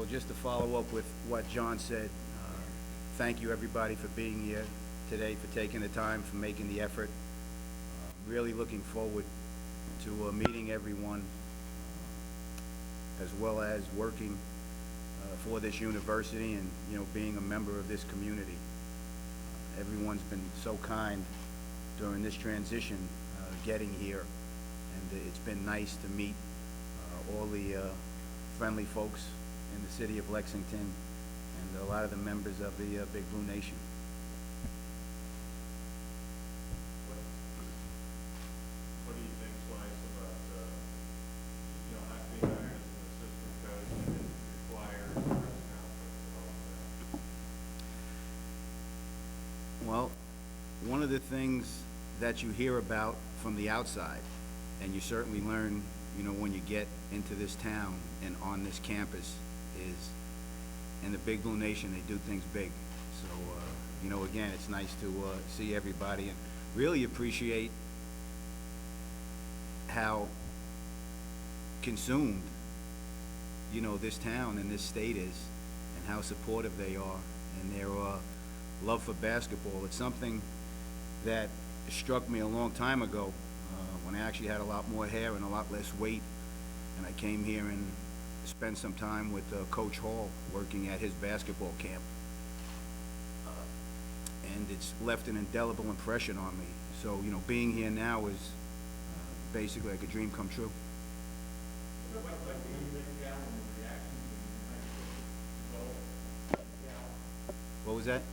So just to follow up with what John said, thank you everybody for being here today, for taking the time, for making the effort. Really looking forward to meeting everyone, as well as working for this university and, being a member of this community. Everyone's been so kind during this transition, getting here, and it's been nice to meet all the friendly folks in the city of Lexington and a lot of the members of the Big Blue Nation. What do you think, Slice, about not being hired as an assistant coach and then required press conference and all of that? Well, one of the things that you hear about from the outside, and you certainly learn, when you get into this town and on this campus, is in the Big Blue Nation, they do things big. So, again, it's nice to see everybody and really appreciate how consumed, this town and this state is, and how supportive they are, and their love for basketball. It's something that struck me a long time ago when I actually had a lot more hair and a lot less weight, and I came here and spent some time with Coach Hall working at his basketball camp, and it's left an indelible impression on me. So being here now is basically like a dream come true. What was that?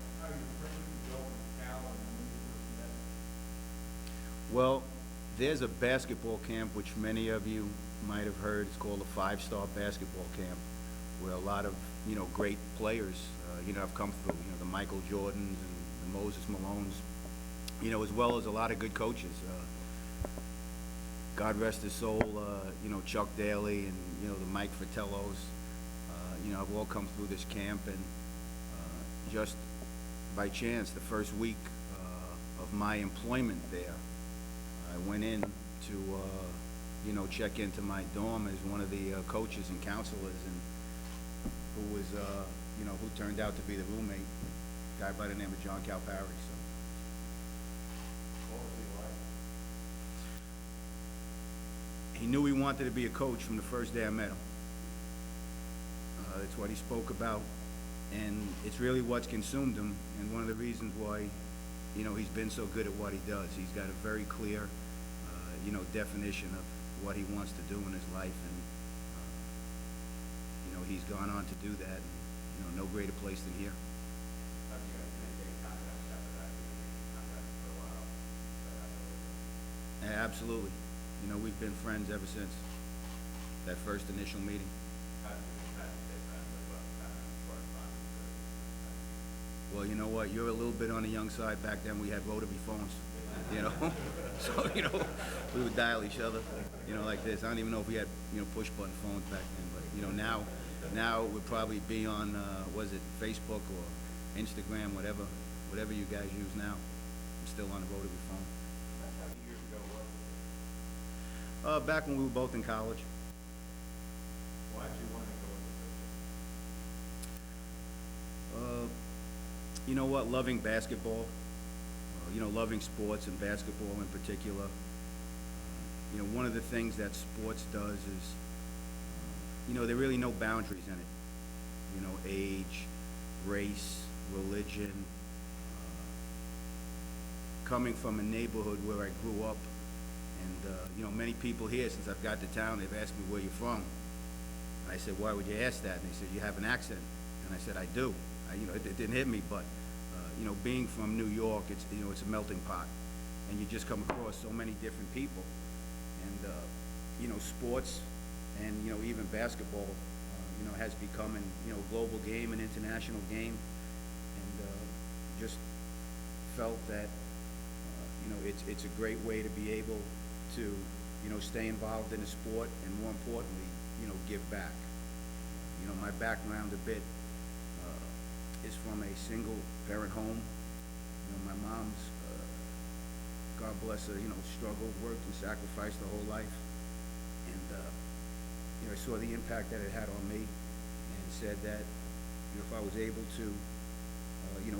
Well, there's a basketball camp which many of you might have heard. It's called a 5-star basketball camp, where a lot of great players have come through. The Michael Jordans and the Moses Malones, as well as a lot of good coaches. God rest his soul, Chuck Daly and the Mike Fratellos. Have all come through this camp, and just by chance, the first week of my employment there, I went in to check into my dorm as one of the coaches and counselors, and who was who turned out to be the roommate, a guy by the name of John Calipari. So. What was he like? He knew he wanted to be a coach from the first day I met him. That's what he spoke about, and it's really what's consumed him, and one of the reasons why he's been so good at what he does. He's got a very clear definition of what he wants to do in his life, and he's gone on to do that, and no greater place than here. Have you guys maintained contact after that? You've been in contact for a while. Yeah, absolutely. We've been friends ever since that first initial meeting. How did you stay friends with what kind of correspondence? Well, you know what? You're a little bit on the young side. Back then, we had rotary phones. So we would dial each other, like this. I don't even know if we had push button phones back then, but now it would probably be on was it Facebook or Instagram, whatever you guys use now. I'm still on the rotary phone. How many years ago was it? Back when we were both in college. Why did you want to go into coaching? You know what? Loving basketball, loving sports and basketball in particular. One of the things that sports does is, there are really no boundaries in it. Age, race, religion. Coming from a neighborhood where I grew up, and many people here, since I've got to town, they've asked me where you're from. And I said, why would you ask that? And they said, you have an accent. And I said, I do. It didn't hit me, but being from New York, it's a melting pot, and you just come across so many different people, and sports, and even basketball, has become an global game, an international game, and just felt that it's a great way to be able to stay involved in a sport, and more importantly, give back. My background a bit is from a single parent home. My mom's, God bless her, struggled, worked, and sacrificed her whole life. And, I saw the impact that it had on me. And, said that, if I was able to,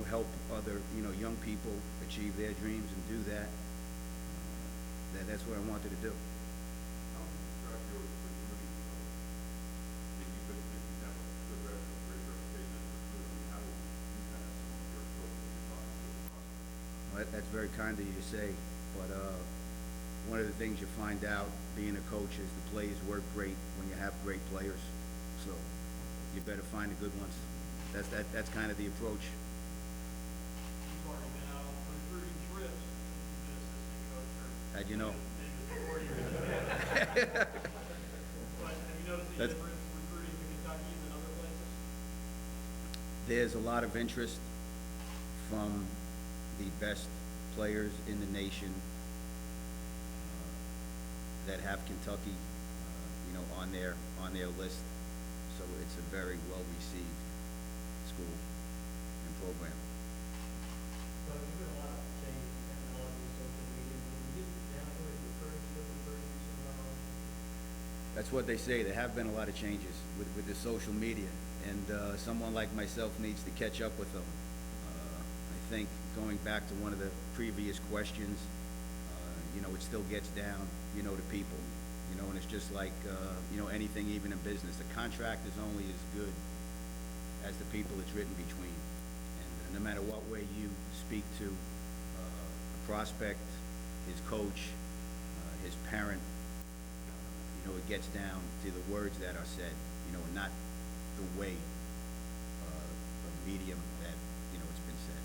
help other, young people achieve their dreams and do that, that's what I wanted to do. How would you describe your recruiting approach? I mean, you have a good great reputation as a recruiter. How would you kind of sum up your approach when you're talking to a prospect? Well, that's very kind of you to say, but one of the things you find out being a coach is the plays work great when you have great players. So you better find the good ones. That's kind of the approach. You've already been out on recruiting trips since you've been assistant coach, or How'd you know? maybe before you were there. But have you noticed the difference recruiting to Kentucky than other places? There's a lot of interest from the best players in the nation that have Kentucky, on their list. So it's a very well-received school and program. So there's been a lot of change in technology, social media. When you get down to it, recruiting somehow. That's what they say. There have been a lot of changes with the social media, and someone like myself needs to catch up with them. I think going back to one of the previous questions, it still gets down, to people, and it's just like, anything even in business. The contract is only as good as the people it's written between. And no matter what way you speak to a prospect, his coach, his parent, it gets down to the words that are said, and not the way of medium that, it's been said.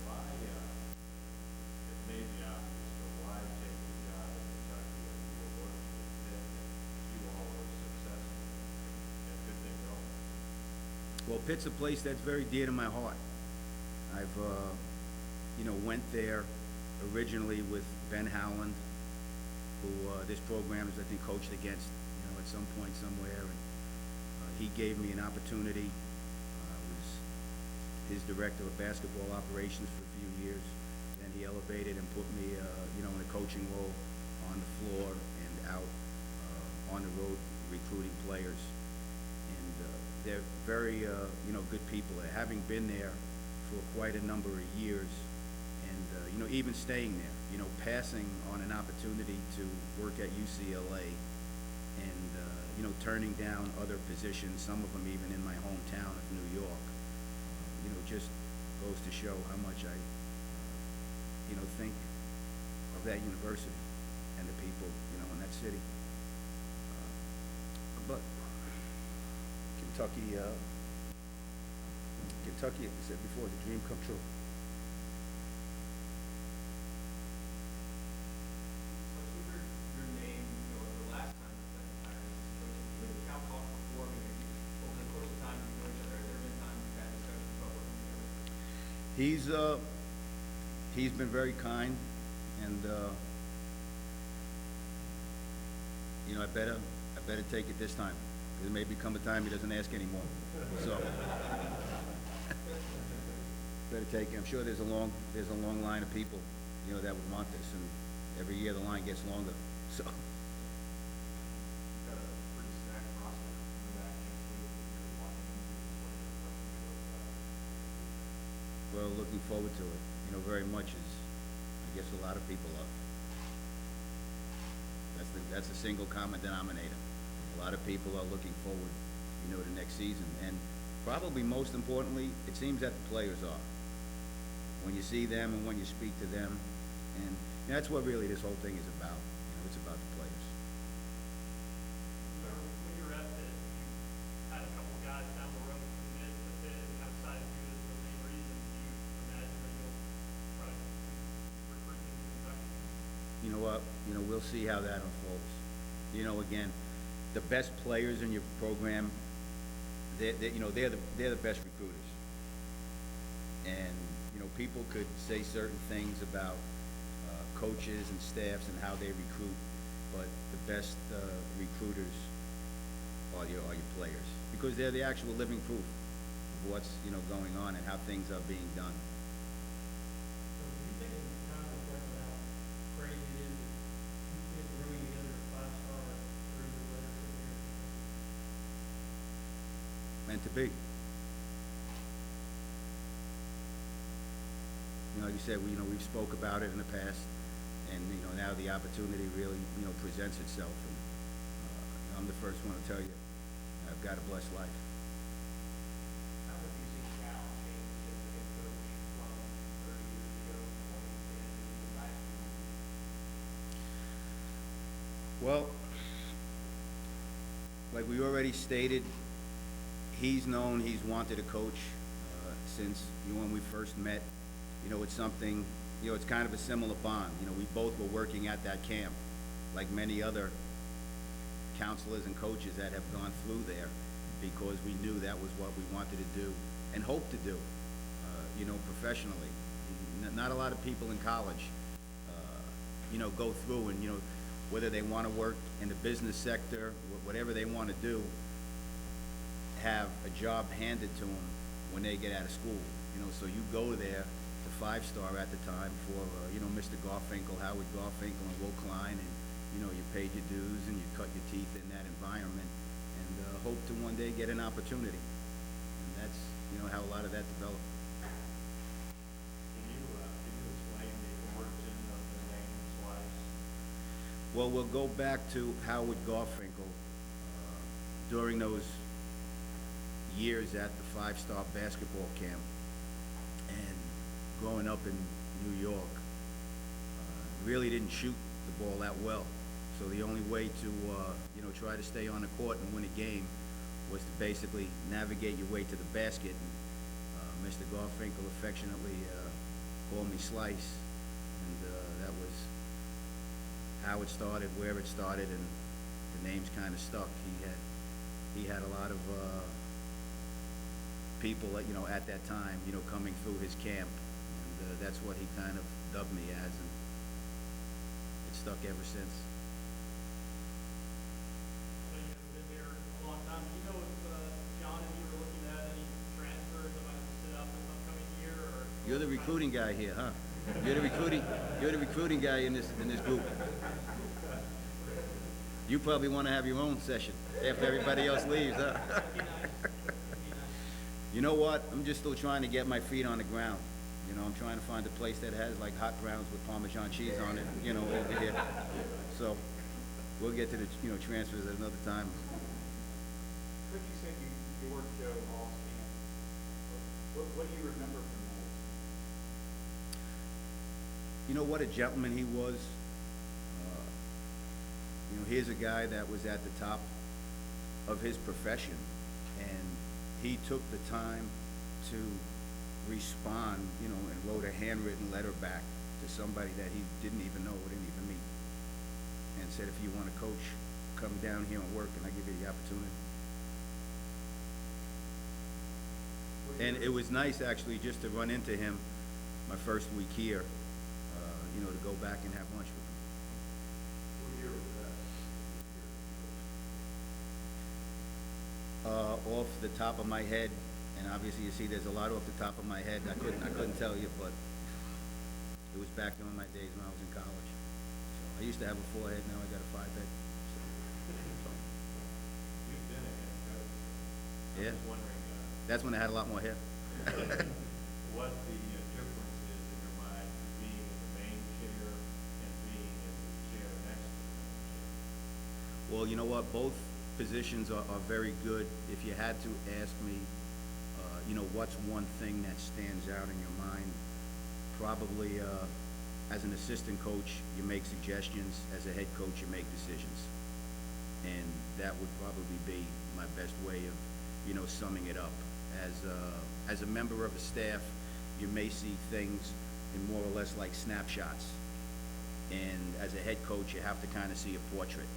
Why, it may be obvious, but why take the job in Kentucky when you were working with Pitt and you all were successful and good thing going? Well, Pitt's a place that's very dear to my heart. I've, went there originally with Ben Howland, who this program is, I think, coached against, at some point somewhere. And he gave me an opportunity. I was his director of basketball operations for a few years. Then he elevated and put me, in a coaching role on the floor and out on the road recruiting players. And they're very, good people. Having been there for quite a number of years, and even staying there, passing on an opportunity to work at UCLA, and turning down other positions, some of them even in my hometown of New York, just goes to show how much I, think of that university and the people, in that city. But Kentucky, as I said before, is a dream come true. So we heard your name, the last time you spent time as coach. You and Cal talked before, maybe over the course of time you know each other. Has there been times you've had discussions about working together? He's been very kind, and I better take it this time. There may become a time he doesn't ask anymore. So better take it. I'm sure there's a long line of people, that would want this, and every year the line gets longer. So. You've got a pretty stacked roster coming back next week. You're watching them see what your impression was. Well, looking forward to it, very much as I guess a lot of people are. That's the single common denominator. A lot of people are looking forward, to next season. And probably most importantly, it seems that the players are. When you see them and when you speak to them, and that's what really this whole thing is about. It's about the players. So when you were at Pitt, you had a couple guys down the road commit to Pitt and kind of cited you as the main reason. Do you imagine that you'll try to recruit them to Kentucky? You know what? We'll see how that unfolds. Again, the best players in your program, they're the best recruiters. And people could say certain things about coaches and staffs and how they recruit, but the best recruiters are your players, because they're the actual living proof of what's going on and how things are being done. So do you think it's time to talk about how crazy it is that you get bringing together a five-star through the letters in there? meant to be. You know, like you said, we've spoke about it in the past, and, now the opportunity really, presents itself. And, I'm the first one to tell you, I've got a blessed life. How have you seen Cal change as a head coach from 30 years ago, 2010, to the last year? Well, like we already stated, he's wanted to coach since, when we first met. It's something, it's kind of a similar bond. We both were working at that camp, like many other counselors and coaches that have gone through there, because we knew that was what we wanted to do and hoped to do, professionally. Not a lot of people in college, go through and, whether they want to work in the business sector, whatever they want to do, have a job handed to them when they get out of school. So you go there to 5-star at the time for, Mr. Garfinkel, Howard Garfinkel, and Will Klein, and, you paid your dues and you cut your teeth in that environment, and hope to one day get an opportunity. And that's, how a lot of that developed. Can you explain the origin of the name Slice? Well, we'll go back to Howard Garfinkel. During those years at the 5-star basketball camp and growing up in New York, really didn't shoot the ball that well. So the only way to, try to stay on the court and win a game was to basically navigate your way to the basket. And Mr. Garfinkel affectionately called me Slice, and that was how it started, where it started, and the name's kind of stuck. He had a lot of people, at that time, coming through his camp, and that's what he kind of dubbed me as, and it's stuck ever since. So you have been there a long time. Do you know if John and you were looking at any transfers that might have stood up this upcoming year, or? You're the recruiting guy here, huh? You're the recruiting guy in this group. You probably want to have your own session after everybody else leaves, huh? You know what? I'm just still trying to get my feet on the ground. I'm trying to find a place that has like hot browns with Parmesan cheese on it, over here. So we'll get to the, transfers at another time. Coach, you said you worked Joe Hall's camp. What do you remember from that? What a gentleman he was. Here's a guy that was at the top of his profession, and he took the time to respond, and wrote a handwritten letter back to somebody that he didn't even know, didn't even meet, and said, if you want to coach, come down here and work, and I give you the opportunity. And it was nice, actually, just to run into him my first week here, to go back and have lunch with him. What year was that? Off the top of my head, and obviously you see there's a lot off the top of my head. I couldn't tell you, but it was back during my days when I was in college. So I used to have a 4-head, now I got a 5-head. You've been a head coach. Yeah. I was wondering That's when I had a lot more hair. what the difference is in your mind for being in the main chair and being in the chair next to the main chair. Well, you know what? Both positions are very good. If you had to ask me, what's one thing that stands out in your mind? Probably, as an assistant coach, you make suggestions. As a head coach, you make decisions. And that would probably be my best way of, summing it up. As a member of a staff, you may see things in more or less like snapshots. And as a head coach, you have to kind of see a portrait,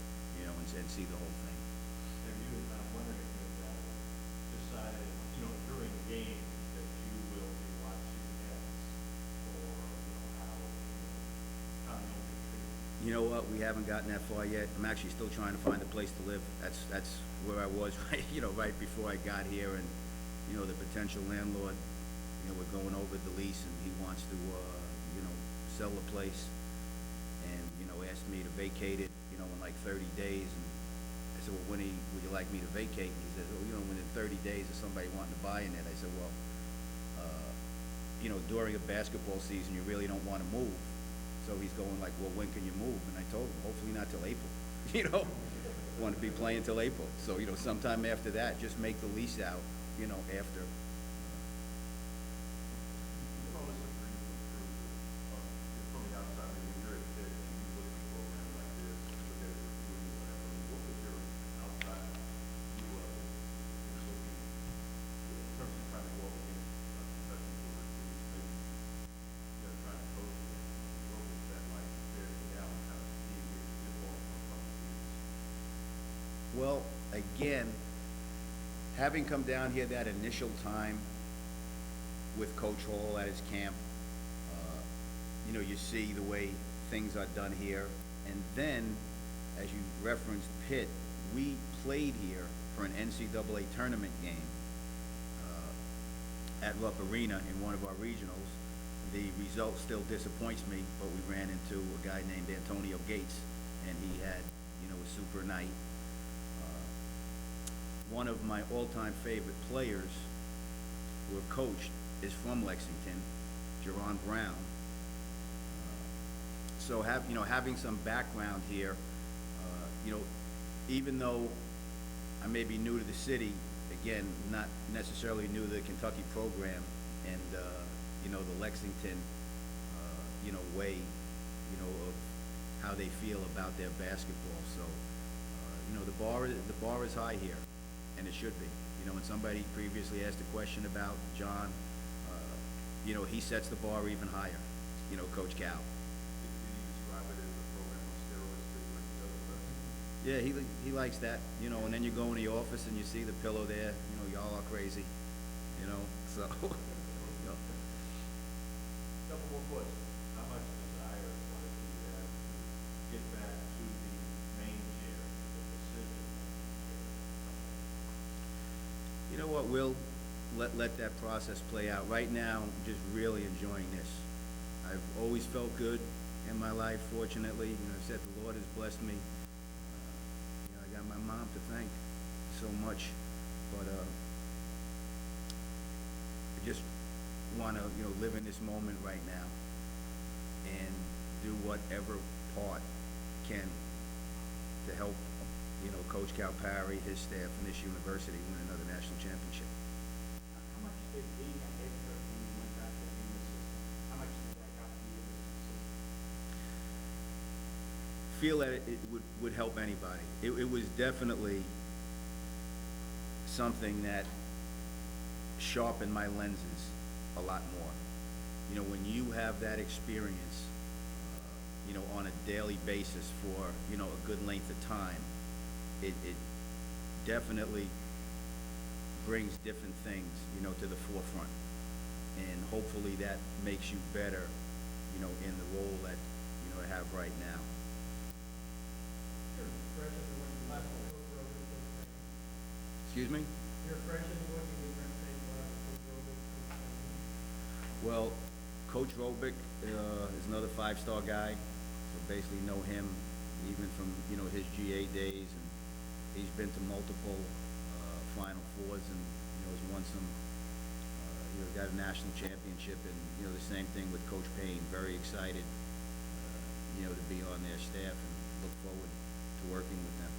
and see the whole thing. Have you, I'm wondering if you've decided, during the game that you will be watching nets or, how you'll be treated? You know what? We haven't gotten that far yet. I'm actually still trying to find a place to live. That's where I was right before I got here, and the potential landlord, we're going over the lease, and he wants to sell the place, and asked me to vacate it in like 30 days. And I said, well, would you like me to vacate? And he says, well, within 30 30 days of somebody wanting to buy in it. I said, well, you know, during a basketball season, you really don't want to move. So he's going like, well, when can you move? And I told him, hopefully not till April, you know, want to be playing till April. So, you know, sometime after that, just make the lease out, you know, after. All this agreement from the outside, I mean, when you're at Pitt and you look at a program like this, you look at it recruiting, whatever, I mean, what was your outside view of it in looking, in terms of trying to go up against professional recruits, maybe, you know, trying to coach it, what was that like, bearing down, kind of being able to get off from some students? Well, again, having come down here that initial time with Coach Hall at his camp, you know, you see the way things are done here. And then, as you referenced Pitt, we played here for an NCAA tournament game at Rupp Arena in one of our regionals. The result still disappoints me, but we ran into a guy named Antonio Gates, and he had, you know, a super night. One of my all-time favorite players who have coached is from Lexington, Jerron Brown. So having some background here, you know, even though I may be new to the city, again, not necessarily new to the Kentucky program, and you know, the Lexington, you know, way, you know, of how they feel about their basketball. So, you know, the bar is high here, and it should be. You know, when somebody previously asked a question about John, you know, he sets the bar even higher. You know, Coach Cal. Did you describe it as a program on steroids too, like the other rest? Yeah, he likes that, you know, and then you go in the office and you see the pillow there, you know, y'all are crazy, you know, so, you know. Couple more questions. How much desire or do you have to get back to the main chair, the decision chair? You know what, we'll let that process play out. Right now, I'm just really enjoying this. I've always felt good in my life, fortunately. You know, I've said the Lord has blessed me. You know, I got my mom to thank so much, but I just want to, you know, live in this moment right now and do whatever part can to help, you know, Coach Calipari, his staff, and this university win another national championship. How much did being a head coach when you went back to being the assistant, how much did that help you as an assistant? Feel that it would help anybody. It was definitely something that sharpened my lenses a lot more. You know, when you have that experience, you know, on a daily basis for, you know, a good length of time, it definitely brings different things, you know, to the forefront. And hopefully that makes you better, you know, in the role that, you know, I have right now. Your impression of when you left the Coach Rogan was Excuse me? your impression of what you did saying when Coach Rogan was Well, Coach Robick is another five-star guy, so basically know him even from, you know, his GA days, and he's been to multiple Final Fours, and, you know, has won some, you know, got a national championship, and, you know, the same thing with Coach Payne. Very excited, you know, to be on their staff and look forward to working with them.